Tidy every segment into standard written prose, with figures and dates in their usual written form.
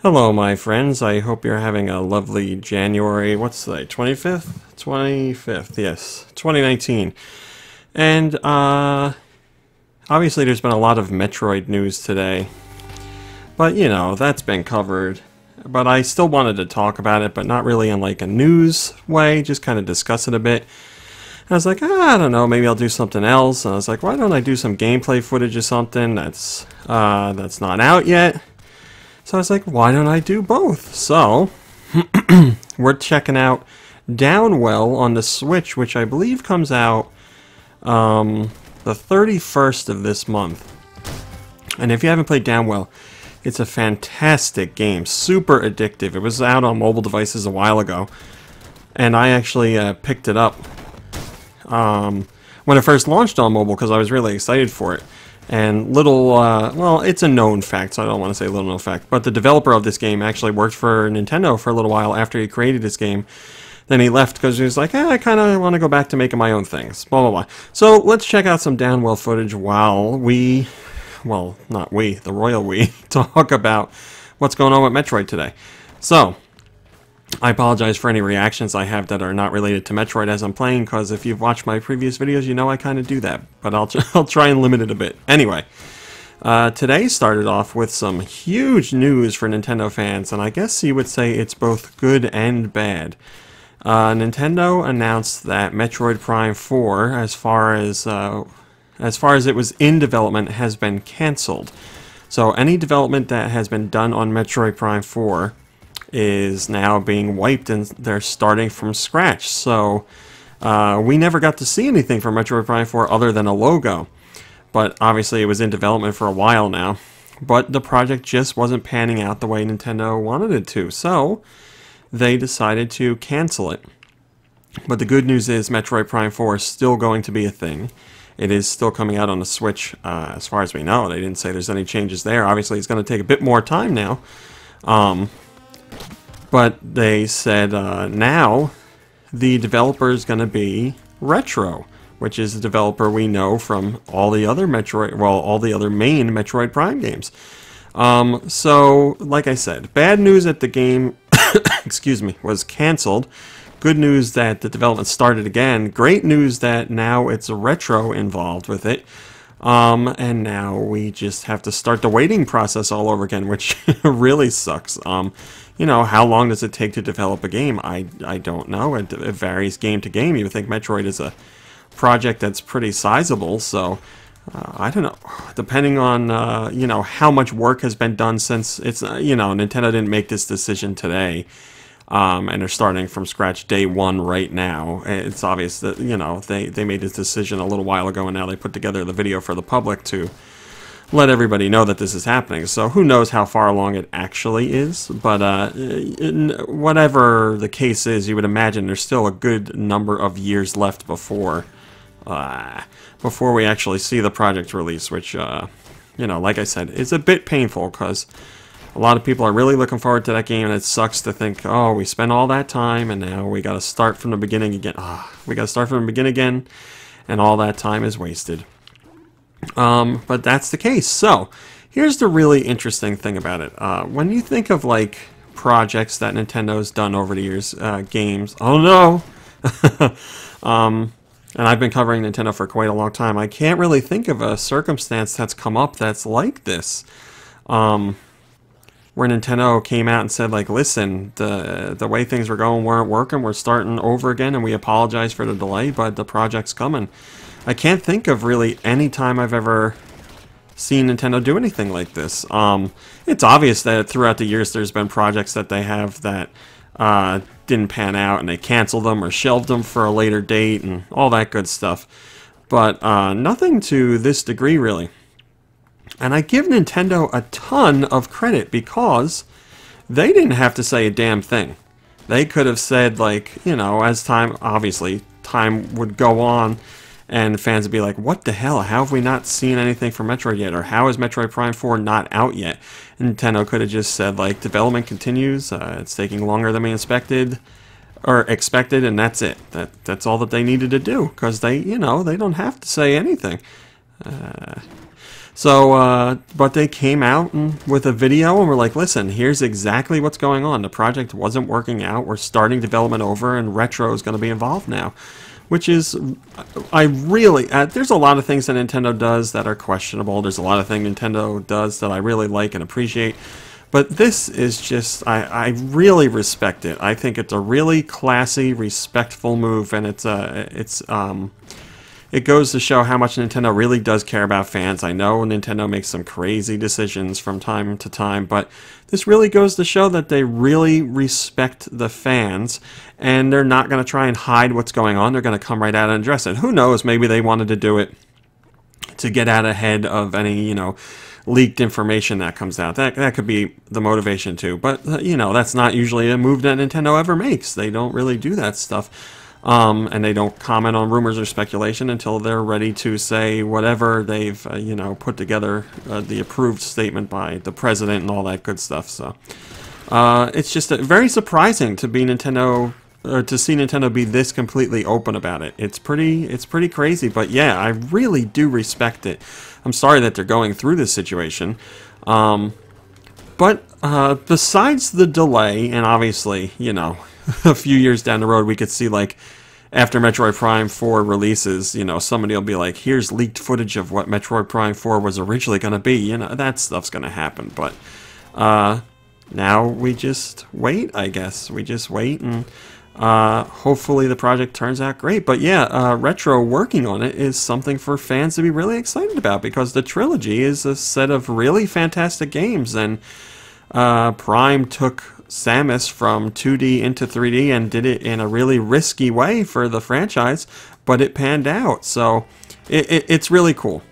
Hello, my friends. I hope you're having a lovely January, what's today, 25th? 25th, yes, 2019. And, obviously there's been a lot of Metroid news today. But, you know, that's been covered. But I still wanted to talk about it, but not really in like a news way, just kind of discuss it a bit. And I was like, I don't know, maybe I'll do something else. And I was like, why don't I do some gameplay footage or something that's not out yet? So I was like, why don't I do both? So, we're checking out Downwell on the Switch, which I believe comes out the 31st of this month. And if you haven't played Downwell, it's a fantastic game, super addictive. It was out on mobile devices a while ago, and I actually picked it up when it first launched on mobile because I was really excited for it. And well, it's a known fact, so I don't want to say little known fact, but the developer of this game actually worked for Nintendo for a little while after he created this game. Then he left because he was like, I kind of want to go back to making my own things, blah, blah, blah. So let's check out some Downwell footage while we, well, not we, the royal we, talk about what's going on with Metroid today. So, I apologize for any reactions I have that are not related to Metroid as I'm playing, because if you've watched my previous videos, you know I kind of do that. But I'll try and limit it a bit. Anyway, today started off with some huge news for Nintendo fans, and I guess you would say it's both good and bad. Nintendo announced that Metroid Prime 4, as far as it was in development, has been cancelled. So any development that has been done on Metroid Prime 4 is now being wiped, and they're starting from scratch. So we never got to see anything from Metroid Prime 4 other than a logo, but obviously it was in development for a while now, but the project just wasn't panning out the way Nintendo wanted it to, so they decided to cancel it. But the good news is Metroid Prime 4 is still going to be a thing. It is still coming out on the Switch, as far as we know. They didn't say there's any changes there. Obviously it's going to take a bit more time now. But they said now the developer is going to be Retro, which is the developer we know from all the other all the other main Metroid Prime games. So, like I said, bad news that the game, excuse me, was canceled. Good news that the development started again. Great news that now it's Retro involved with it. And now we just have to start the waiting process all over again, which really sucks. You know, how long does it take to develop a game? I don't know. It varies game to game. You would think Metroid is a project that's pretty sizable, so I don't know. Depending on, you know, how much work has been done since it's, you know, Nintendo didn't make this decision today. And they're starting from scratch day one right now. It's obvious that, you know, they made this decision a little while ago, and now they put together the video for the public to let everybody know that this is happening. So who knows how far along it actually is, but whatever the case is, you would imagine there's still a good number of years left before we actually see the project release, which, you know, like I said, is a bit painful because a lot of people are really looking forward to that game, and it sucks to think, oh, we spent all that time, and now we got to start from the beginning again. We got to start from the beginning again, and all that time is wasted. But that's the case. So, here's the really interesting thing about it. When you think of, like, projects that Nintendo's done over the years, games, oh no! And I've been covering Nintendo for quite a long time. I can't really think of a circumstance that's come up that's like this. Where Nintendo came out and said, like, listen, the way things were going weren't working, we're starting over again, and we apologize for the delay, but the project's coming. I can't think of really any time I've ever seen Nintendo do anything like this. It's obvious that throughout the years there's been projects that they have that didn't pan out, and they canceled them or shelved them for a later date and all that good stuff. But nothing to this degree, really. And I give Nintendo a ton of credit because they didn't have to say a damn thing. They could have said, like, you know, as time, obviously, time would go on, and fans would be like, what the hell? How have we not seen anything from Metroid yet? Or how is Metroid Prime 4 not out yet? And Nintendo could have just said, like, development continues, it's taking longer than we expected, and that's it. That's all that they needed to do, because they, you know, they don't have to say anything. So, but they came out with a video and were like, listen, here's exactly what's going on. The project wasn't working out. We're starting development over, and Retro is going to be involved now. Which is, I really, there's a lot of things that Nintendo does that are questionable. There's a lot of things Nintendo does that I really like and appreciate. But this is just, I really respect it. I think it's a really classy, respectful move, and it goes to show how much Nintendo really does care about fans. I know Nintendo makes some crazy decisions from time to time, but this really goes to show that they really respect the fans, and they're not going to try and hide what's going on. They're going to come right out and address it. Who knows, maybe they wanted to do it to get out ahead of any, you know, leaked information that comes out. That could be the motivation too. But, you know, that's not usually a move that Nintendo ever makes. They don't really do that stuff. And they don't comment on rumors or speculation until they're ready to say whatever they've, you know, put together, the approved statement by the president and all that good stuff. So it's just very surprising to be Nintendo, to see Nintendo be this completely open about it. It's pretty crazy, but yeah, I really do respect it. I'm sorry that they're going through this situation. But besides the delay, and obviously, you know, a few years down the road, we could see, like, after Metroid Prime 4 releases, you know, somebody will be like, here's leaked footage of what Metroid Prime 4 was originally going to be. You know, that stuff's going to happen. But now we just wait, I guess. We just wait, and hopefully the project turns out great. But yeah, Retro working on it is something for fans to be really excited about, because the trilogy is a set of really fantastic games, and Prime took Samus from 2D into 3D and did it in a really risky way for the franchise, but it panned out. So it's really cool.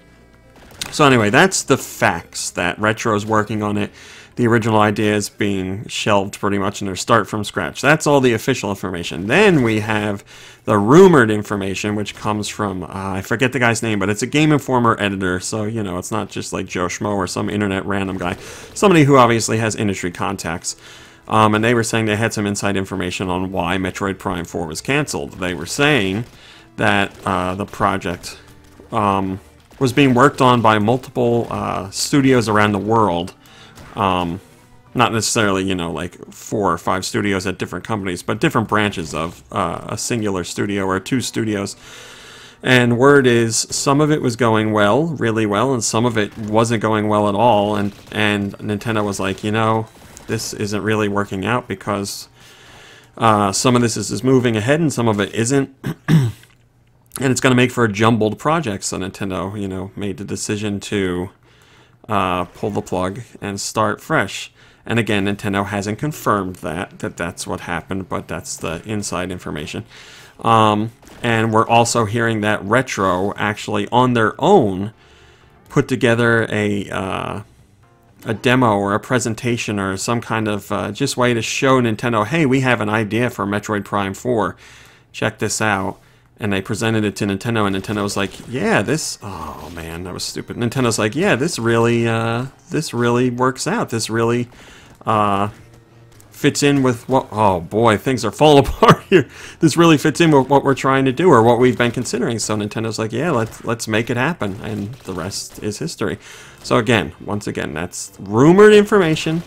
So anyway, that's the facts, that Retro's working on it. The original idea is being shelved pretty much, and they're start from scratch. That's all the official information. Then we have the rumored information, which comes from, I forget the guy's name, but it's a Game Informer editor, so, you know, it's not just like Joe Schmo or some internet random guy. Somebody who obviously has industry contacts. And they were saying they had some inside information on why Metroid Prime 4 was canceled. They were saying that the project was being worked on by multiple studios around the world. Not necessarily, you know, like 4 or 5 studios at different companies, but different branches of a singular studio or 2 studios. And word is, some of it was going well, really well, and some of it wasn't going well at all. And Nintendo was like, you know, this isn't really working out, because some of this is moving ahead and some of it isn't. And it's going to make for a jumbled project. So Nintendo, you know, made the decision to pull the plug and start fresh. And again, Nintendo hasn't confirmed that that's what happened, but that's the inside information. And we're also hearing that Retro actually on their own put together a demo or a presentation or some kind of just way to show Nintendo, hey, we have an idea for Metroid Prime 4. Check this out. And they presented it to Nintendo, and Nintendo was like, yeah, this, oh man, that was stupid. Nintendo's like, yeah, this really works out. This really fits in with what, oh boy, things are falling apart here. This really fits in with what we're trying to do, or what we've been considering. So Nintendo's like, yeah, let's make it happen, and the rest is history. So again, once again, that's rumored information.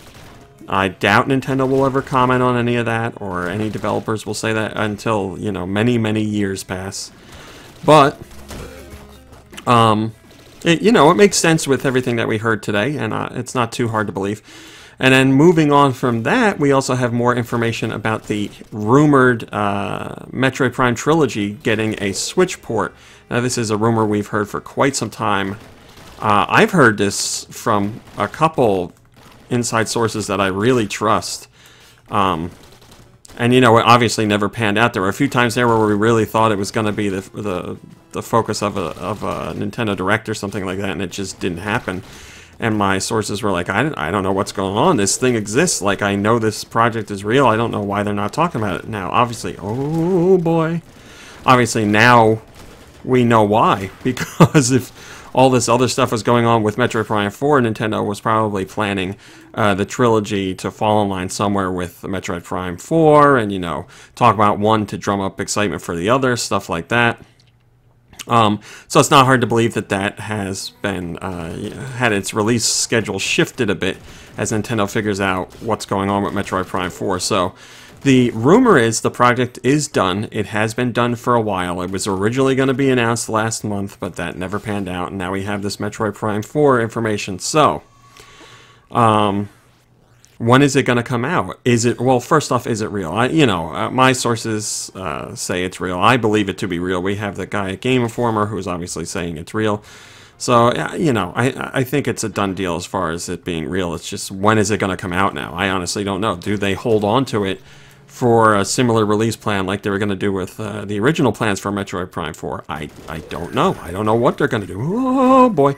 I doubt Nintendo will ever comment on any of that, or any developers will say that until, you know, many, many years pass. But, you know, it makes sense with everything that we heard today, and it's not too hard to believe. And then moving on from that, we also have more information about the rumored Metroid Prime trilogy getting a Switch port. Now, this is a rumor we've heard for quite some time. I've heard this from a couple inside sources that I really trust. And, you know, it obviously never panned out. There were a few times there where we really thought it was going to be the focus of a Nintendo Direct or something like that, and it just didn't happen. And my sources were like, I don't know what's going on. This thing exists. Like, I know this project is real. I don't know why they're not talking about it now. Obviously, oh boy. Obviously now we know why. Because if all this other stuff was going on with Metroid Prime 4, Nintendo was probably planning the trilogy to fall in line somewhere with the Metroid Prime 4, and, you know, talk about one to drum up excitement for the other, stuff like that. So it's not hard to believe that that has been had its release schedule shifted a bit as Nintendo figures out what's going on with Metroid Prime 4. So the rumor is the project is done. It has been done for a while. It was originally going to be announced last month, but that never panned out, and now we have this Metroid Prime 4 information. So when is it going to come out? Is it, well, first off, is it real? My sources say it's real. I believe it to be real. We have the guy at Game Informer who's obviously saying it's real. So, I think it's a done deal as far as it being real. It's just, when is it going to come out now? I honestly don't know. Do they hold on to it for a similar release plan like they were going to do with the original plans for Metroid Prime 4? I don't know. I don't know what they're going to do. Oh, boy.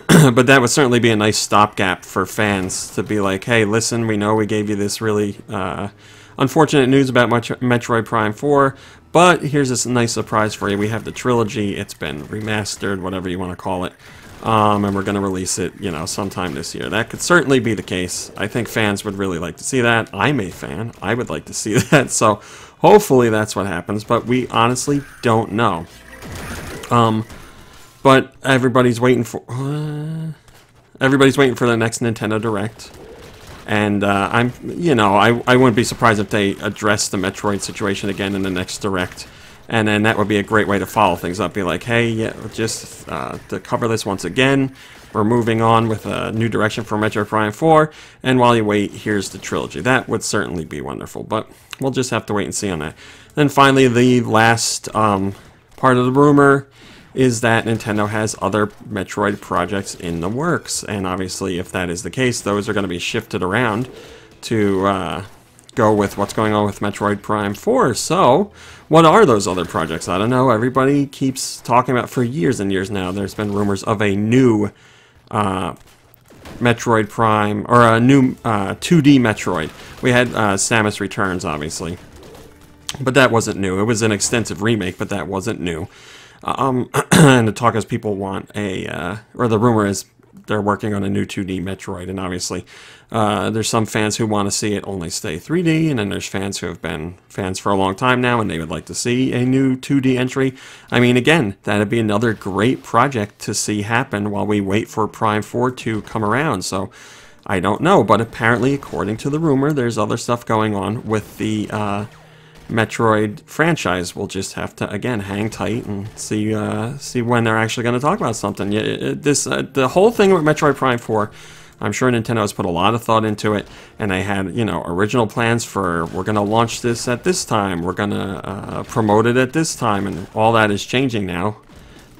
But that would certainly be a nice stopgap for fans to be like, hey, listen, we know we gave you this really unfortunate news about Metroid Prime 4, but here's this nice surprise for you. We have the trilogy. It's been remastered, whatever you want to call it, and we're going to release it, sometime this year. That could certainly be the case. I think fans would really like to see that. I'm a fan. I would like to see that, so hopefully that's what happens, but we honestly don't know. But everybody's waiting for the next Nintendo Direct, and I wouldn't be surprised if they address the Metroid situation again in the next Direct, and then that would be a great way to follow things up. Be like, hey, yeah, just to cover this once again, we're moving on with a new direction for Metroid Prime 4, and while you wait, here's the trilogy. That would certainly be wonderful, but we'll just have to wait and see on that. Then finally, the last part of the rumor is that Nintendo has other Metroid projects in the works, and obviously if that is the case, those are going to be shifted around to go with what's going on with Metroid Prime 4. So, what are those other projects? I don't know. Everybody keeps talking about, for years and years now, there's been rumors of a new Metroid Prime, or a new 2D Metroid. We had Samus Returns, obviously, but that wasn't new. It was an extensive remake, but that wasn't new. And the talk is people want or the rumor is they're working on a new 2D Metroid, and obviously there's some fans who want to see it only stay 3D, and then there's fans who have been fans for a long time now, and they would like to see a new 2D entry. I mean, again, that'd be another great project to see happen while we wait for Prime 4 to come around, so I don't know, but apparently, according to the rumor, there's other stuff going on with the Metroid franchise. We'll just have to, again, hang tight and see when they're actually going to talk about something. The whole thing with Metroid Prime 4, I'm sure Nintendo has put a lot of thought into it, and they had, original plans for, we're going to launch this at this time, we're going to promote it at this time, and all that is changing now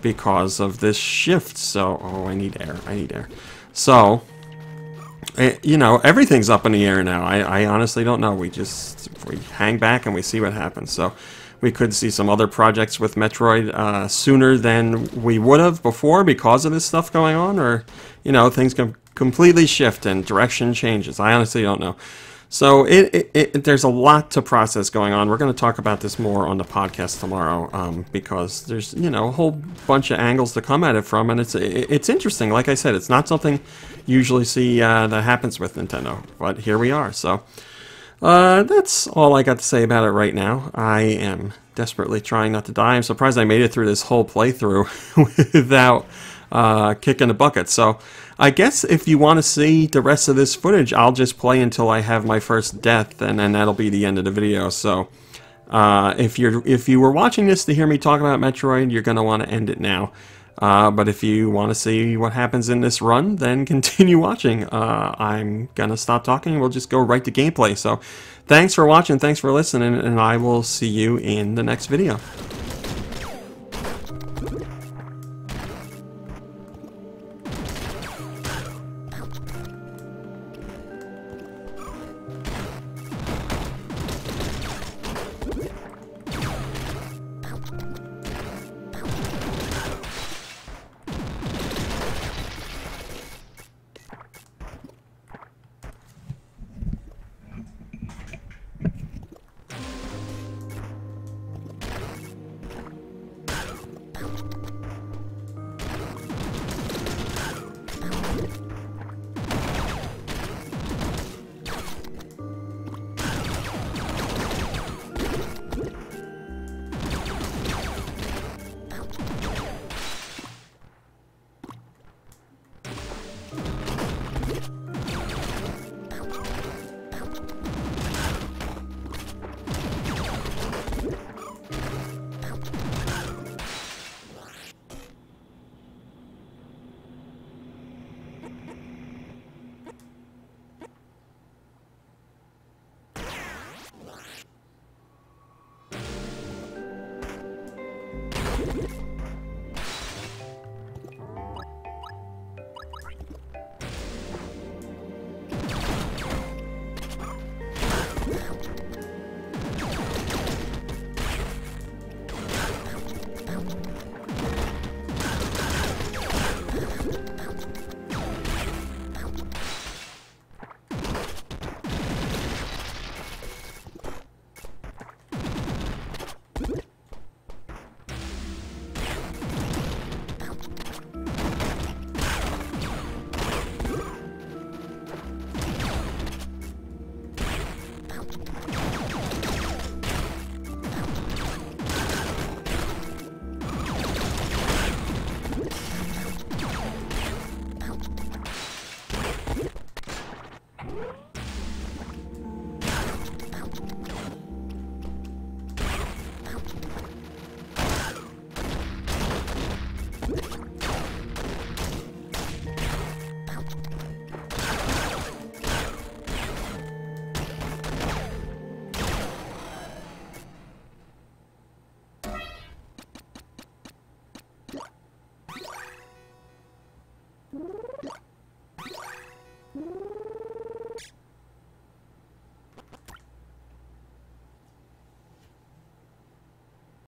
because of this shift. So, I need air. So, everything's up in the air now. I honestly don't know. We hang back and we see what happens. So we could see some other projects with Metroid sooner than we would have before because of this stuff going on, or things can completely shift and direction changes. I honestly don't know. So there's a lot to process going on. We're going to talk about this more on the podcast tomorrow because there's a whole bunch of angles to come at it from, and it's interesting. Like I said, it's not something you usually see that happens with Nintendo, but here we are. So that's all I got to say about it right now. I am desperately trying not to die. I'm surprised I made it through this whole playthrough without kicking the bucket. So I guess if you want to see the rest of this footage, I'll just play until I have my first death, and then that'll be the end of the video. So if you were watching this to hear me talk about Metroid, you're going to want to end it now. But if you want to see what happens in this run, then continue watching. I'm going to stop talking. We'll just go right to gameplay. So thanks for watching. Thanks for listening. And I will see you in the next video.